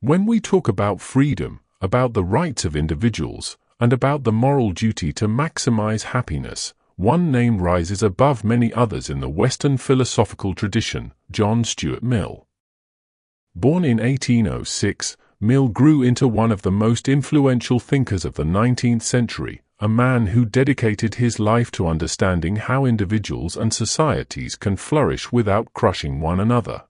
When we talk about freedom, about the rights of individuals, and about the moral duty to maximize happiness, one name rises above many others in the Western philosophical tradition: John Stuart Mill. Born in 1806, Mill grew into one of the most influential thinkers of the 19th century, a man who dedicated his life to understanding how individuals and societies can flourish without crushing one another.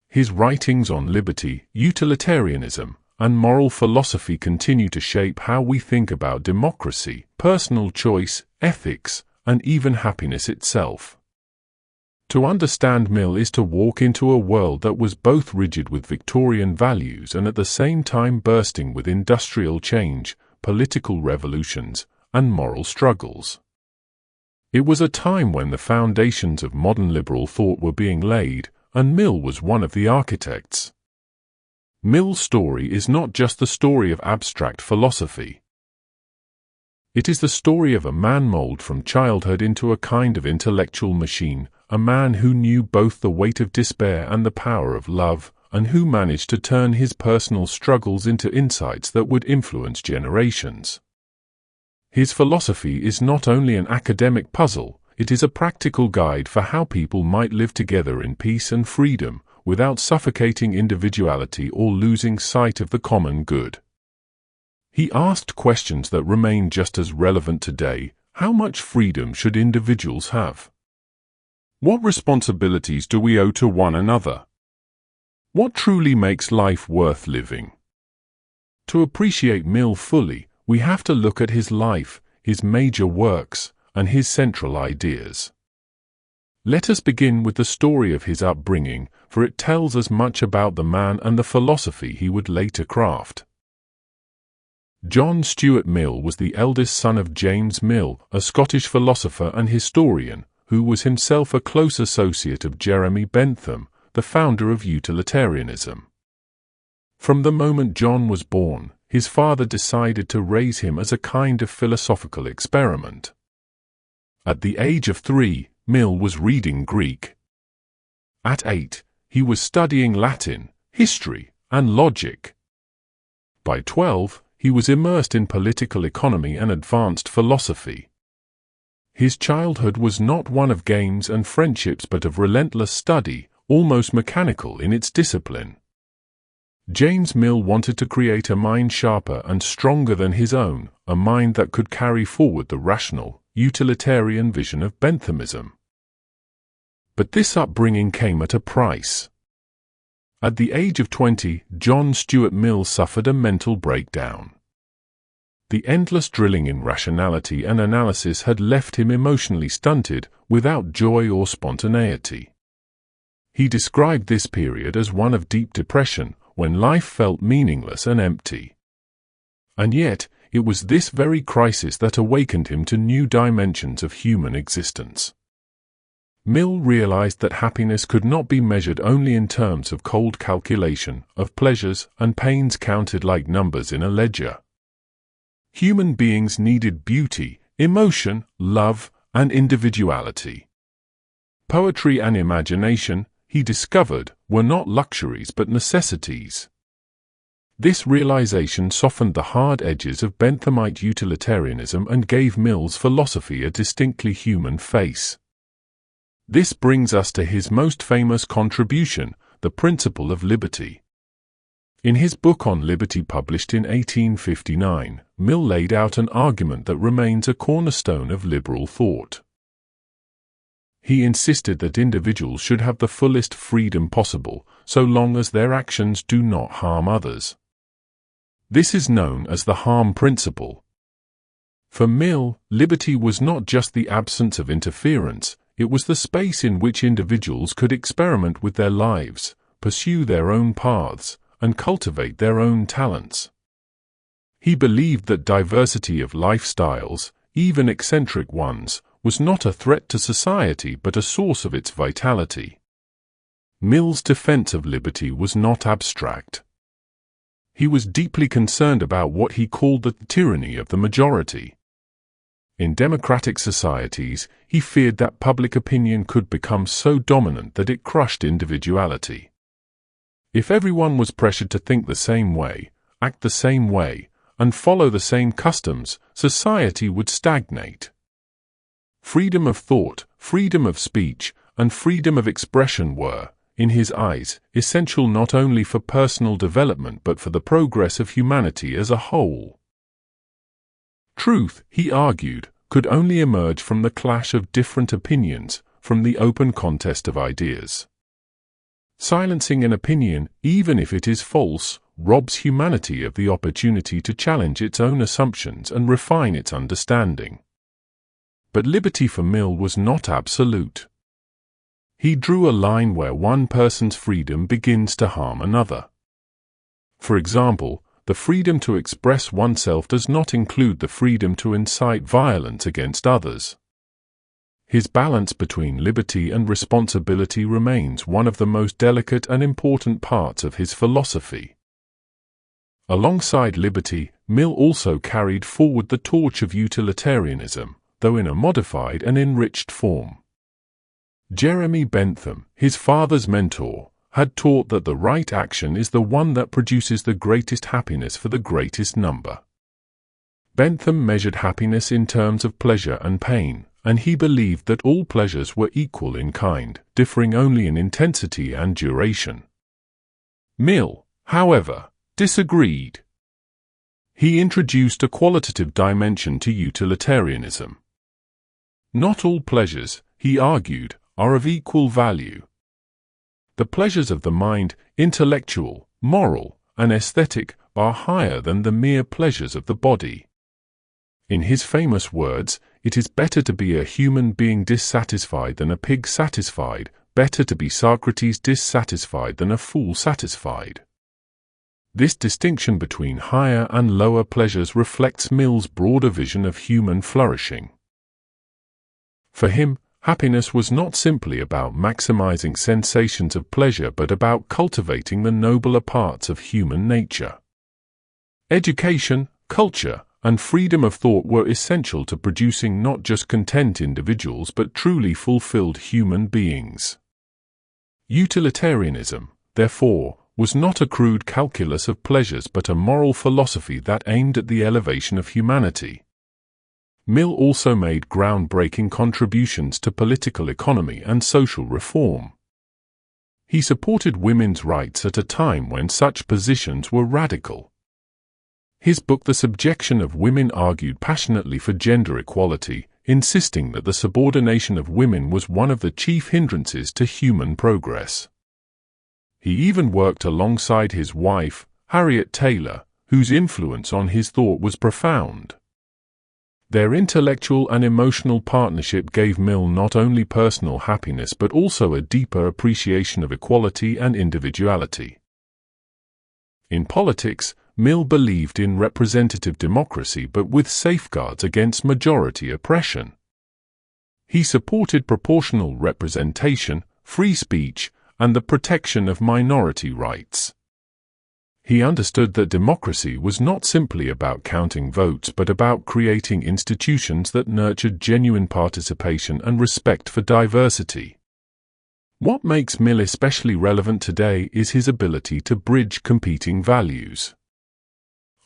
His writings on liberty, utilitarianism, and moral philosophy continue to shape how we think about democracy, personal choice, ethics, and even happiness itself. To understand Mill is to walk into a world that was both rigid with Victorian values and at the same time bursting with industrial change, political revolutions, and moral struggles. It was a time when the foundations of modern liberal thought were being laid, and Mill was one of the architects. Mill's story is not just the story of abstract philosophy. It is the story of a man molded from childhood into a kind of intellectual machine, a man who knew both the weight of despair and the power of love, and who managed to turn his personal struggles into insights that would influence generations. His philosophy is not only an academic puzzle, it is a practical guide for how people might live together in peace and freedom, without suffocating individuality or losing sight of the common good. He asked questions that remain just as relevant today: how much freedom should individuals have? What responsibilities do we owe to one another? What truly makes life worth living? To appreciate Mill fully, we have to look at his life, his major works, and his central ideas. Let us begin with the story of his upbringing, for it tells us much about the man and the philosophy he would later craft. John Stuart Mill was the eldest son of James Mill, a Scottish philosopher and historian, who was himself a close associate of Jeremy Bentham, the founder of Utilitarianism. From the moment John was born, his father decided to raise him as a kind of philosophical experiment. At the age of 3, Mill was reading Greek. At 8, he was studying Latin, history, and logic. By 12, he was immersed in political economy and advanced philosophy. His childhood was not one of games and friendships but of relentless study, almost mechanical in its discipline. James Mill wanted to create a mind sharper and stronger than his own, a mind that could carry forward the rational, utilitarian vision of Benthamism. But this upbringing came at a price. At the age of 20, John Stuart Mill suffered a mental breakdown. The endless drilling in rationality and analysis had left him emotionally stunted, without joy or spontaneity. He described this period as one of deep depression, when life felt meaningless and empty. And yet, it was this very crisis that awakened him to new dimensions of human existence. Mill realized that happiness could not be measured only in terms of cold calculation, of pleasures and pains counted like numbers in a ledger. Human beings needed beauty, emotion, love, and individuality. Poetry and imagination, he discovered, were not luxuries but necessities. This realization softened the hard edges of Benthamite utilitarianism and gave Mill's philosophy a distinctly human face. This brings us to his most famous contribution, the principle of liberty. In his book on liberty published in 1859, Mill laid out an argument that remains a cornerstone of liberal thought. He insisted that individuals should have the fullest freedom possible, so long as their actions do not harm others. This is known as the harm principle. For Mill, liberty was not just the absence of interference, it was the space in which individuals could experiment with their lives, pursue their own paths, and cultivate their own talents. He believed that diversity of lifestyles, even eccentric ones, was not a threat to society but a source of its vitality. Mill's defense of liberty was not abstract. He was deeply concerned about what he called the tyranny of the majority. In democratic societies, he feared that public opinion could become so dominant that it crushed individuality. If everyone was pressured to think the same way, act the same way, and follow the same customs, society would stagnate. Freedom of thought, freedom of speech, and freedom of expression were, in his eyes, essential not only for personal development but for the progress of humanity as a whole. Truth, he argued, could only emerge from the clash of different opinions, from the open contest of ideas. Silencing an opinion, even if it is false, robs humanity of the opportunity to challenge its own assumptions and refine its understanding. But liberty for Mill was not absolute. He drew a line where one person's freedom begins to harm another. For example, the freedom to express oneself does not include the freedom to incite violence against others. His balance between liberty and responsibility remains one of the most delicate and important parts of his philosophy. Alongside liberty, Mill also carried forward the torch of utilitarianism, though in a modified and enriched form. Jeremy Bentham, his father's mentor, had taught that the right action is the one that produces the greatest happiness for the greatest number. Bentham measured happiness in terms of pleasure and pain, and he believed that all pleasures were equal in kind, differing only in intensity and duration. Mill, however, disagreed. He introduced a qualitative dimension to utilitarianism. Not all pleasures, he argued, are of equal value. The pleasures of the mind, intellectual, moral, and aesthetic, are higher than the mere pleasures of the body. In his famous words, it is better to be a human being dissatisfied than a pig satisfied, better to be Socrates dissatisfied than a fool satisfied. This distinction between higher and lower pleasures reflects Mill's broader vision of human flourishing. For him, happiness was not simply about maximizing sensations of pleasure but about cultivating the nobler parts of human nature. Education, culture, and freedom of thought were essential to producing not just content individuals but truly fulfilled human beings. Utilitarianism, therefore, was not a crude calculus of pleasures but a moral philosophy that aimed at the elevation of humanity. Mill also made groundbreaking contributions to political economy and social reform. He supported women's rights at a time when such positions were radical. His book The Subjection of Women argued passionately for gender equality, insisting that the subordination of women was one of the chief hindrances to human progress. He even worked alongside his wife, Harriet Taylor, whose influence on his thought was profound. Their intellectual and emotional partnership gave Mill not only personal happiness but also a deeper appreciation of equality and individuality. In politics, Mill believed in representative democracy but with safeguards against majority oppression. He supported proportional representation, free speech, and the protection of minority rights. He understood that democracy was not simply about counting votes but about creating institutions that nurtured genuine participation and respect for diversity. What makes Mill especially relevant today is his ability to bridge competing values.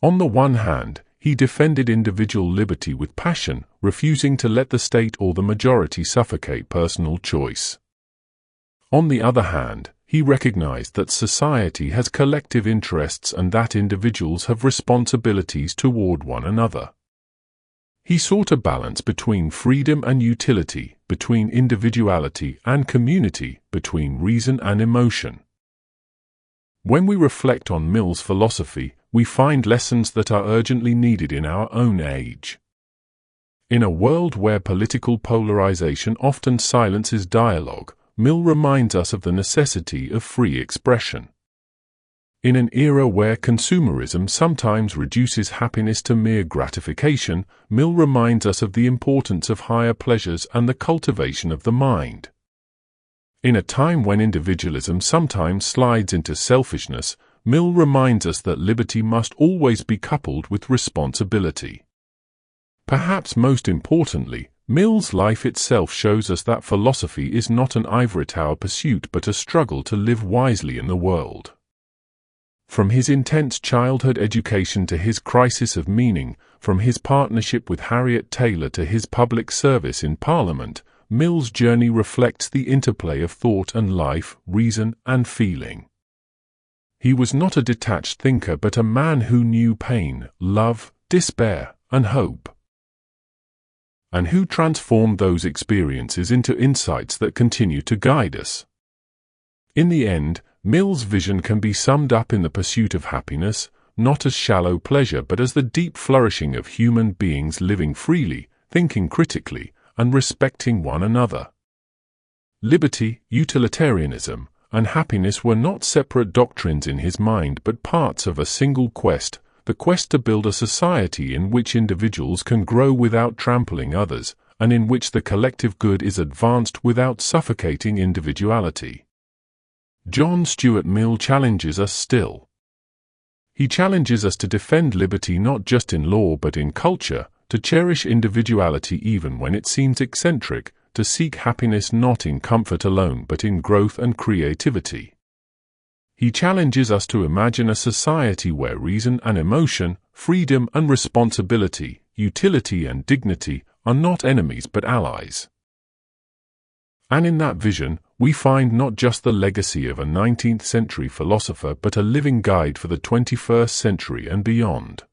On the one hand, he defended individual liberty with passion, refusing to let the state or the majority suffocate personal choice. On the other hand, he recognized that society has collective interests and that individuals have responsibilities toward one another. He sought a balance between freedom and utility, between individuality and community, between reason and emotion. When we reflect on Mill's philosophy, we find lessons that are urgently needed in our own age. In a world where political polarization often silences dialogue, Mill reminds us of the necessity of free expression. In an era where consumerism sometimes reduces happiness to mere gratification, Mill reminds us of the importance of higher pleasures and the cultivation of the mind. In a time when individualism sometimes slides into selfishness, Mill reminds us that liberty must always be coupled with responsibility. Perhaps most importantly, Mill's life itself shows us that philosophy is not an ivory tower pursuit but a struggle to live wisely in the world. From his intense childhood education to his crisis of meaning, from his partnership with Harriet Taylor to his public service in Parliament, Mill's journey reflects the interplay of thought and life, reason and feeling. He was not a detached thinker but a man who knew pain, love, despair, and hope, and who transformed those experiences into insights that continue to guide us. In the end, Mill's vision can be summed up in the pursuit of happiness, not as shallow pleasure but as the deep flourishing of human beings living freely, thinking critically, and respecting one another. Liberty, utilitarianism, and happiness were not separate doctrines in his mind but parts of a single quest, the quest to build a society in which individuals can grow without trampling others, and in which the collective good is advanced without suffocating individuality. John Stuart Mill challenges us still. He challenges us to defend liberty not just in law but in culture, to cherish individuality even when it seems eccentric, to seek happiness not in comfort alone but in growth and creativity. He challenges us to imagine a society where reason and emotion, freedom and responsibility, utility and dignity are not enemies but allies. And in that vision, we find not just the legacy of a 19th-century philosopher but a living guide for the 21st century and beyond.